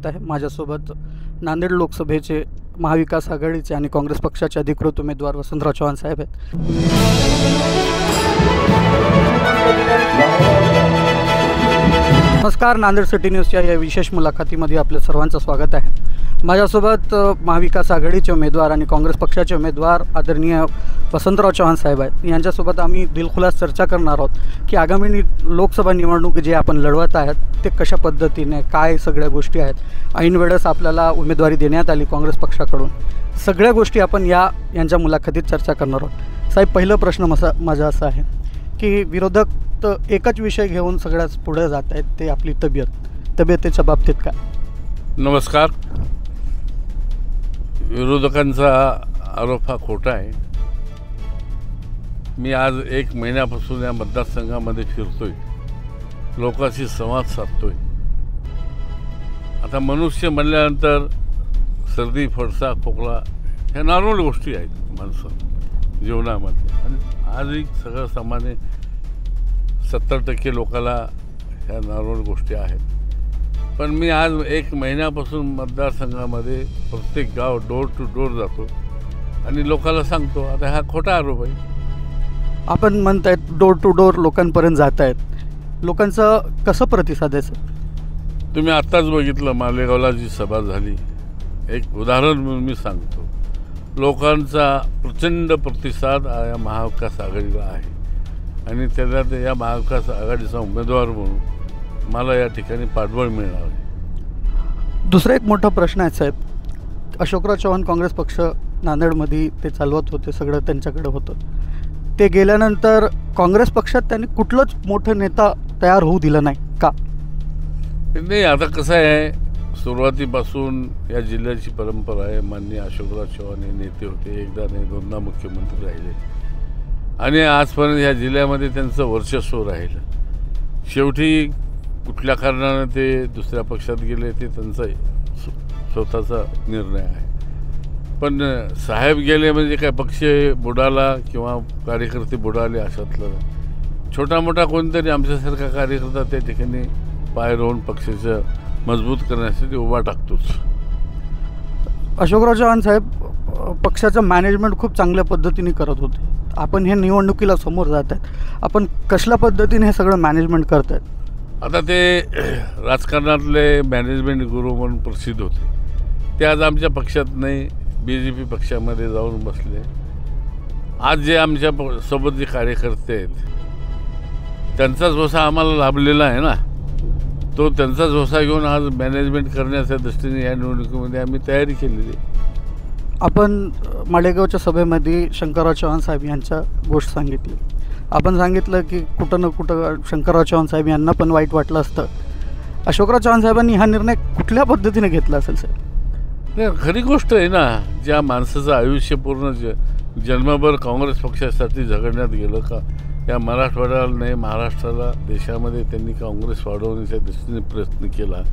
स्वागत आहे। माझ्यासोबत नांदेड लोकसभेचे महाविकास आघाडीचे आणि काँग्रेस पक्षाचे अधिकृत उमेदवार वसंतराव चव्हाण साहेब आहेत। नमस्कार, नांदेड सिटी न्यूजच्या या विशेष मुलाखतीमध्ये आपलं सर्वांचं स्वागत आहे। माझ्यासोबत महाविकास आघाडीचे उमेदवार आणि काँग्रेस पक्षाचे उमेदवार आदरणीय वसंतराव चव्हाण साहेब आहेत। यांच्यासोबत आम्ही दिलखुलास चर्चा करणार आहोत की आगामी लोकसभा निवडणूक जे आपण लढवत आहेत ते कशा पद्धतीने, काय सगळ्या गोष्टी आहेत। ऐन वेळेस आपल्याला उमेदवारी देण्यात आली काँग्रेस पक्षाकडून, सगळ्या गोष्टी आपण यांच्या मुलाखतीत चर्चा करणार आहोत। साहेब, पहिला प्रश्न माझा असा आहे की विरोधक तर एकच विषय घेऊन सगळ्याच पुढे जात आहेत, ते आपली तब्येतीच्या बाबतीत काय? नमस्कार। विरोधकांचा आरोप हा खोटा आहे। मी आज 1 महिन्यापासून या मतदारसंघामध्ये फिरतोय, लोकांशी संवाद साधतोय। आता मनुष्य म्हणल्यानंतर सर्दी, फडसा, खोकला ह्या नॉर्मल गोष्टी आहेत माणसं जीवनामध्ये, आणि आजही सगळं सामान्य 70% लोकांना ह्या नॉर्मल गोष्टी आहेत। पण मी आज 1 महिन्यापासून मतदारसंघामध्ये प्रत्येक गाव डोर टू डोर जातो आणि लोकांना सांगतो। आता हा खोटा आरोप आहे। आपण म्हणतायत डोर टू डोर लोकांपर्यंत जात आहेत, लोकांचं कसं प्रतिसाद आहे? तुम्ही आत्ताच बघितलं मालेगावला जी सभा झाली, एक उदाहरण म्हणून मी सांगतो। लोकांचा प्रचंड प्रतिसाद या महाविकास आघाडीला आहे आणि त्याच्यात या महाविकास आघाडीचा उमेदवार म्हणून मला या ठिकाणी पाठबळ मिळणार आहे। दुसरा एक मोठा प्रश्न आहे साहेब, अशोकराव चव्हाण काँग्रेस पक्ष नांदेडमध्ये ते चालवत होते, सगळं त्यांच्याकडे होतं। ते गेल्यानंतर काँग्रेस पक्षात त्यांनी कुठलंच मोठं नेता तयार होऊ दिलं नाही का? नाही, आता कसं आहे, सुरुवातीपासून या जिल्ह्याची परंपरा आहे। माननीय अशोकराव चव्हाण हे नेते होते, एकदा नाही दोनदा मुख्यमंत्री राहिले आणि आजपर्यंत ह्या जिल्ह्यामध्ये त्यांचं वर्चस्व राहिलं। शेवटी कुठल्या कारणानं ते दुसऱ्या पक्षात गेले ते त्यांचा स्वतःचा निर्णय आहे। पण साहेब गेले म्हणजे काय पक्ष बुडाला किंवा कार्यकर्ते बुडाले अशातलं छोटा मोठा कोणतरी आमच्यासारखा कार्यकर्ता त्या ठिकाणी पाय रोवून पक्षाचं मजबूत करण्यासाठी उभा टाकतोच। अशोकराव चव्हाण साहेब पक्षाचं मॅनेजमेंट खूप चांगल्या पद्धतीने करत होते। आपण हे निवडणुकीला समोर जात आहेत, आपण कसल्या पद्धतीने हे सगळं मॅनेजमेंट करत आहेत? आता ते राजकारणातले मॅनेजमेंट गुरु म्हणून प्रसिद्ध होते, ते आज आमच्या पक्षात नाही, BJP पक्षामध्ये जाऊन बसले। आज जे आमच्या सोबत जे कार्यकर्ते आहेत त्यांचाच वसा आम्हाला लाभलेला आहे ना, तो त्यांचाच वसा घेऊन आज मॅनेजमेंट करण्याच्या दृष्टीने या निवडणुकीमध्ये आम्ही तयारी केलेली आहे। आपण मालेगावच्या सभेमध्ये शंकरराव चव्हाण साहेब यांच्या गोष्ट सांगितली। आपण सांगितलं की कुठं ना कुठं शंकरराव चव्हाण साहेब यांना पण वाईट वाटलं असतं। अशोकराव चव्हाण साहेबांनी हा निर्णय कुठल्या पद्धतीने घेतला असेल साहेब? नाही, खरी गोष्ट आहे ना, ज्या माणसाचं आयुष्य पूर्ण जन्मभर काँग्रेस पक्षासाठी झगडण्यात गेलं का, या मराठवाड्याला नाही महाराष्ट्राला, देशामध्ये त्यांनी काँग्रेस वाढवण्याच्या दृष्टीने प्रयत्न केला।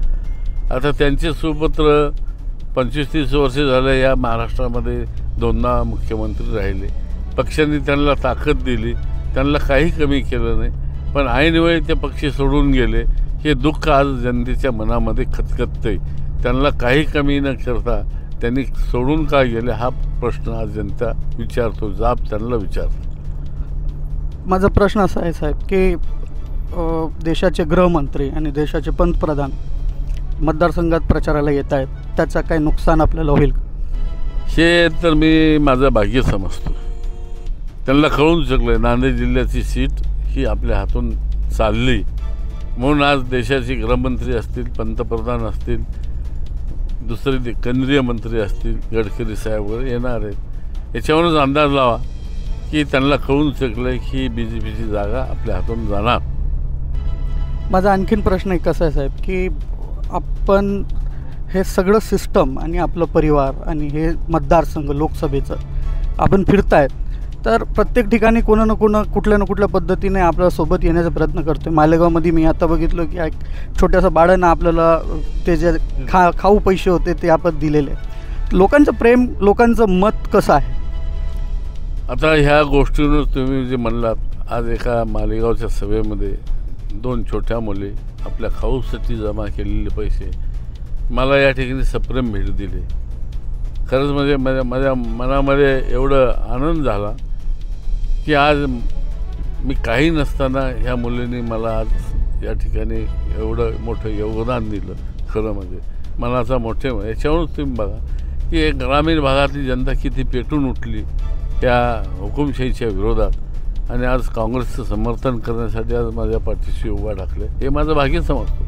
आता त्यांचे सुपुत्र 25-30 वर्षे झाले या महाराष्ट्रामध्ये दोनदा मुख्यमंत्री राहिले। पक्षांनी त्यांना ताकद दिली, त्यांना काही कमी केलं नाही, पण ऐनवेळी ते पक्ष सोडून गेले। हे दुःख आज जनतेच्या मनामध्ये खतखततंय। त्यांना काही कमी न करता त्यांनी सोडून का गेले हा प्रश्न आज जनता विचारतो, जाब त्यांना विचारतो। माझा प्रश्न असा आहे साहेब की देशाचे गृहमंत्री आणि देशाचे पंतप्रधान मतदारसंघात प्रचाराला येत आहेत, त्याचं काही नुकसान आपल्याला होईल? हे तर मी माझं भाग्य समजतो। त्यांना कळून चुकलं नांदेड जिल्ह्याची सीट ही आपल्या हातून चालली म्हणून आज देशाचे गृहमंत्री असतील, पंतप्रधान असतील, दुसरे केंद्रीय मंत्री असतील, गडकरी साहेब वगैरे येणार आहेत। याच्यावरूनच अंदाज लावा की त्यांना कळून चुकलं की BJPची जागा आपल्या हातून जाणार। माझा आणखीन प्रश्न एक असा आहे साहेब की आपण हे सगळं सिस्टम आणि आपलं परिवार आणि हे मतदारसंघ लोकसभेचं आपण फिरतायत, तर प्रत्येक ठिकाणी कोणा ना कुठल्या ना कुठल्या पद्धतीने आपल्यासोबत येण्याचा प्रयत्न करतो। मालेगावमध्ये मी आता बघितलं की एक छोट्याशा बाळानं आपल्याला ते जे खाऊ पैसे होते ते आपण दिलेले। लोकांचं प्रेम, लोकांचं मत कसं आहे? आता ह्या गोष्टींवर तुम्ही जे म्हणलात, आज एका मालेगावच्या सभेमध्ये 2 छोट्या मुली आपल्या खाऊसाठी जमा केलेले पैसे मला या ठिकाणी सप्रेम भेट दिली. खरंच म्हणजे माझ्या मनामध्ये एवढं आनंद झाला की आज मी काही नसताना ह्या मुलींनी मला आज या ठिकाणी एवढं मोठं योगदान दिलं. खरं म्हणजे मनाचा मोठे याच्यावरूनच तुम्ही बघा की एक ग्रामीण भागातली जनता किती पेटून उठली त्या हुकुमशाहीच्या विरोधात आणि आज काँग्रेसचं समर्थन करण्यासाठी आज माझ्या पाठीशी उभा टाकले. हे माझं भाग्य समजतो.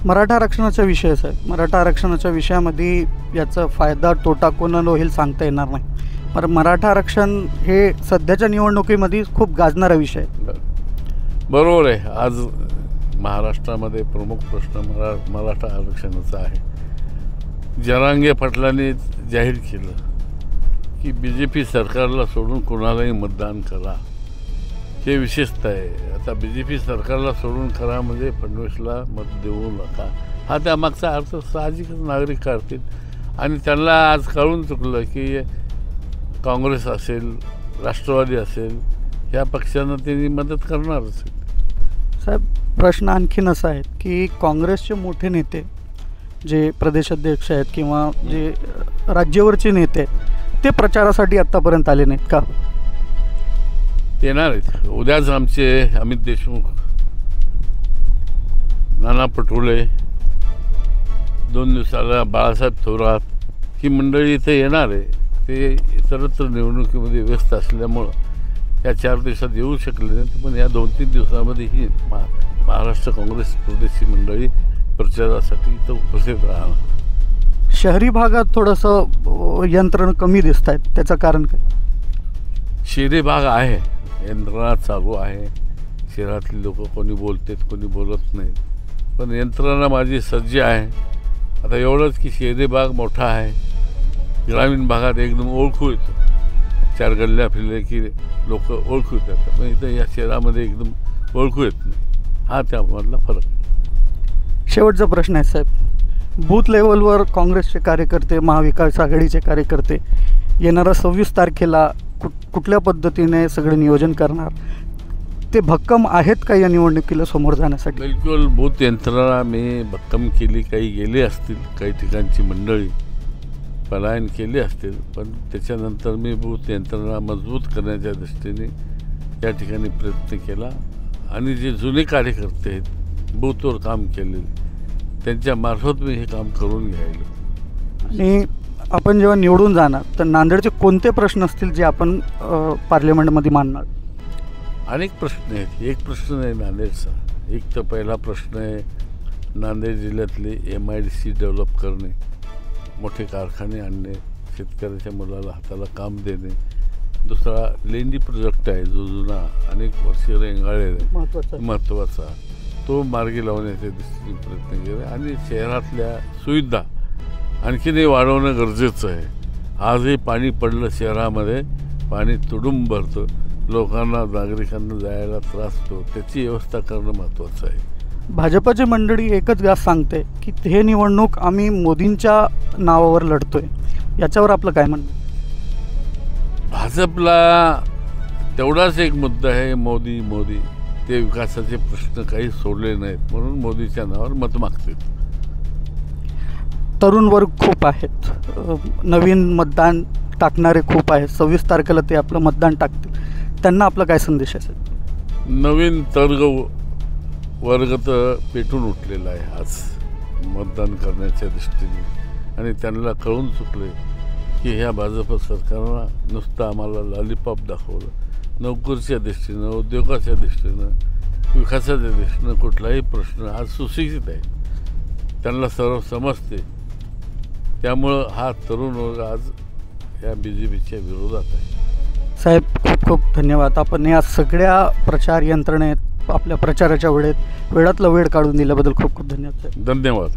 मराठा आरक्षणाचा विषय आहे. मराठा आरक्षणाच्या विषयामध्ये याचा फायदा तोटा कोणाला होईल सांगता येणार नाही. पण मराठा आरक्षण हे सध्याच्या निवडणुकीमध्ये खूप गाजणारा विषय आहे. बरोबर आहे. आज महाराष्ट्रामध्ये प्रमुख प्रश्न मराठा आरक्षणाचा आहे. जरांगे पाटलांनी जाहीर केलं की BJP सरकारला सोडून कोणालाही मतदान करा. हे विशेषतः आहे. आता BJP सरकारला सोडून करा म्हणजे फडणवीसला मत देऊ नका हा त्यामागचा अर्थ साहजिकच नागरिक काढतील. आणि त्यांना आज कळून चुकलं की काँग्रेस असेल राष्ट्रवादी असेल ह्या पक्षांना त्यांनी मदत करणारच. साहेब प्रश्न आणखीन असा आहे की काँग्रेसचे मोठे नेते जे प्रदेशाध्यक्ष आहेत किंवा जे राज्यावरचे नेते ते प्रचारासाठी आत्तापर्यंत आले नाहीत का? येणार आहेत. उद्याच आमचे अमित देशमुख, नाना पटोले, 2 दिवसाला बाळासाहेब थोरात ही मंडळी इथे येणार आहे. ते इतरत्र निवडणुकीमध्ये व्यस्त असल्यामुळं या 4 दिवसात येऊ शकले नाहीत. पण या 2-3 दिवसामध्ये ही महाराष्ट्र काँग्रेस प्रदेशची मंडळी प्रचारासाठी इथं उपस्थित राहणार. शहरी भागात थोडंसं यंत्रणा कमी दिसत आहेत, त्याचं कारण काय? शहरी भाग आहे, यंत्रणा चालू आहे. शहरातली लोक कोणी बोलतात कोणी बोलत नाहीत. पण यंत्रणा माझी सज्ज आहे. आता एवढंच की शहरी भाग मोठा आहे. ग्रामीण भागात एकदम ओळखू येतं. 4 गल्ल्या फिरले की लोक ओळखू येतात. पण इथं या शहरामध्ये एकदम ओळखू येत नाही. हा त्यामधला फरक आहे. शेवटचा प्रश्न आहे साहेब, बूथ लेवलवर काँग्रेसचे कार्यकर्ते, महाविकास आघाडीचे कार्यकर्ते येणाऱ्या 26 तारखेला कुठल्या पद्धतीने सगळे नियोजन करणार, ते भक्कम आहेत का या निवडणुकीला समोर जाण्यासाठी? बिलकुल. बूथ यंत्रणा मी भक्कम केली. काही गेले असतील, काही ठिकाणची मंडळी पलायन केले असतील, पण त्याच्यानंतर मी बूथ यंत्रणा मजबूत करण्याच्या दृष्टीने या ठिकाणी प्रयत्न केला. आणि जे जुने कार्यकर्ते आहेत बूथवर काम केलेले त्यांच्यामार्फत मी हे काम करून घ्यायला. आणि आपण जेव्हा निवडून जाणार तर नांदेडचे कोणते प्रश्न असतील जे आपण पार्लमेंटमध्ये मांडणार? अनेक प्रश्न आहेत. एक प्रश्न नाही नांदेडचा. एक तर पहिला प्रश्न आहे नांदेड जिल्ह्यातले MIDC डेव्हलप करणे, मोठे कारखाने आणणे, शेतकऱ्याच्या मुलाला हाताला काम देणे. दुसरा लेंडी प्रोजेक्ट आहे जो जुना अनेक वर्षे रेंगाळलेला महत्त्वाचा, तो मार्गी लावण्याच्या दृष्टीने प्रयत्न केले. आणि शहरातल्या सुविधा आणखीनही वाढवणं गरजेचं आहे. आजही पाणी पडलं शहरामध्ये, पाणी तुडुंब भरतं, लोकांना नागरिकांना जायला त्रास होतो, त्याची व्यवस्था करणं महत्त्वाचं आहे. भाजपची मंडळी एकच गास सांगते की हे निवडणूक आम्ही मोदींच्या नावावर लढतोय, याच्यावर आपलं काय म्हणणं? भाजपला तेवढाच एक मुद्दा आहे, मोदी मोदी. ते विकासाचे प्रश्न काही सोडले नाहीत म्हणून मोदीच्या नावावर मत मागतात. तरुण वर्ग खूप आहेत, नवीन मतदान टाकणारे खूप आहेत. 26 तारखेला ते आपलं मतदान टाकतील, त्यांना आपला काय संदेश असेल? नवीन वर्ग तर पेटून उठलेला आहे आज मतदान करण्याच्या दृष्टीने. आणि त्यांना कळून चुकले की ह्या भाजप सरकारनं नुसतं आम्हाला लॉलीपॉप दाखवलं. नोकरीच्या दृष्टीनं, उद्योगाच्या दृष्टीनं, विकासाच्या दृष्टीनं कुठलाही प्रश्न आज सुशिक्षित आहे, त्यांना सर्व समजते. त्यामुळं हा तरुण वर्ग आज या BJPच्या विरोधात आहे. साहेब खूप खूप धन्यवाद. आपण या सगळ्या प्रचार यंत्रणेत आपल्या प्रचाराच्या वेळातला वेळ काढून दिल्याबद्दल खूप खूप धन्यवाद साहेब. धन्यवाद.